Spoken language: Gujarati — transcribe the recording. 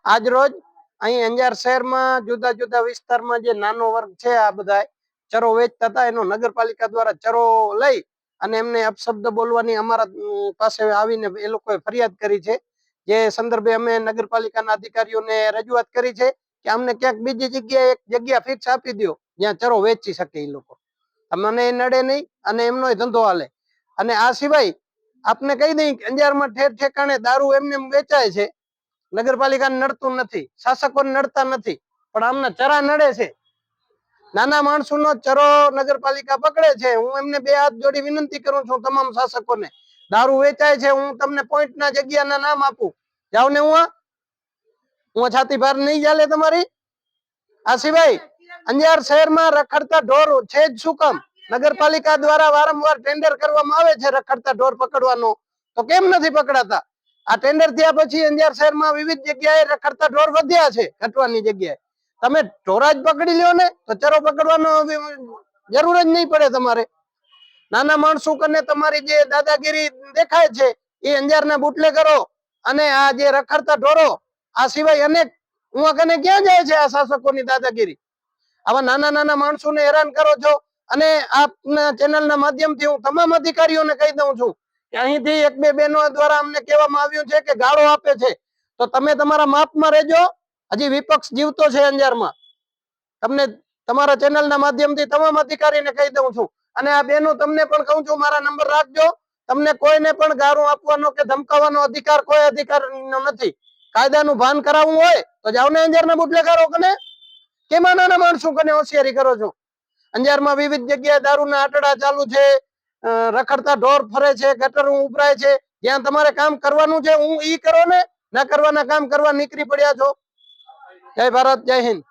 આજ રોજ અહીં અંજાર શહેરમાં જુદા જુદા વિસ્તારમાં જે નાનો વર્ગ છે આ બધા ચરો વેચતા હતા એનો નગરપાલિકા દ્વારા ચરો લઈ અને એમને અપશબ્દ બોલવાની અમારા પાસે આવીને એ લોકોએ ફરિયાદ કરી છે. જે સંદર્ભે અમે નગરપાલિકાના અધિકારીઓને રજૂઆત કરી છે કે અમને ક્યાંક બીજી જગ્યાએ એક જગ્યા ફિક્સ આપી દો જ્યાં ચરો વેચી શકે એ લોકો. મને નડે નહીં અને એમનો ધંધો હાલે. અને આ સિવાય આપને કહી દઈ અંજારમાં ઠેર ઠેકાણે દારૂ એમને વેચાય છે. નગરપાલિકાને નડતું નથી, શાસકોને નડતા નથી, પણ આમના ચરા નડે છે. નાના માણસોનો ચરો નગરપાલિકા પકડે છે. હું એમને બે હાથ જોડી વિનંતી કરું છું તમામ શાસકોને, દારૂ વેચાય છે, હું તમને પોઈન્ટના જગ્યાના નામ આપું, જાવ ને હું છાતી બહાર નહીં ચાલે તમારી. આ સિવાય અંજાર શહેરમાં રખડતા ઢોર છે જ શું કામ? નગરપાલિકા દ્વારા વારંવાર ટેન્ડર કરવામાં આવે છે રખડતા ઢોર પકડવાનો, તો કેમ નથી પકડાતા? આ ટેન્ડર થયા પછી અંજાર શહેરમાં વિવિધ જગ્યાએ રખડતા ઢોર વધ્યા છે ઘટવાની જગ્યાએ. તમે ઢોરા જ પકડી લ્યો ને તો ચરો પકડવાનો જરૂર જ નહીં પડે તમારે. નાના માણસો કને તમારી જે દાદાગીરી દેખાય છે એ અંજારના બુટલેગરો અને આ જે રખડતા ઢોરો, આ સિવાય અનેક હું કને ક્યાં જાય છે આ શાસકોની દાદાગીરી? આવા નાના નાના માણસોને હેરાન કરો છો. અને આપના ચેનલના માધ્યમથી હું તમામ અધિકારીઓને કહી દઉં છું કે અહીંથી એક બે બહેનો દ્વારા અમને કહેવામાં આવ્યું છે કે ગાળો આપે છે, તો તમે તમારા માપમાં રહેજો. હજી વિપક્ષ જીવતો છે અંજારમાં. તમને તમારા ચેનલના માધ્યમથી તમામ અધિકારીને કહી દઉં છું. અને આ બહેનો તમને પણ કહું છું, મારા નંબર રાખજો. તમને કોઈને પણ ગાળો આપવાનો કે ધમકાવવાનો અધિકાર કોઈ અધિકારીનો નથી. કાયદાનું ભાન કરાવવું હોય તો જાઓ ને અંજારના બુટલેગારો કને. કેમાં નાના માણસો કને હોશિયારી કરો છો? અંજારમાં વિવિધ જગ્યાએ દારૂના આટડા ચાલુ છે, રખડતા ઢોર ફરે છે, ગટર ઉભરાય છે. જ્યાં તમારે કામ કરવાનું છે હું ઈ કરો ને, ના કરવાના કામ કરવા નીકળી પડ્યા છો. જય ભારત, જય હિન્દ.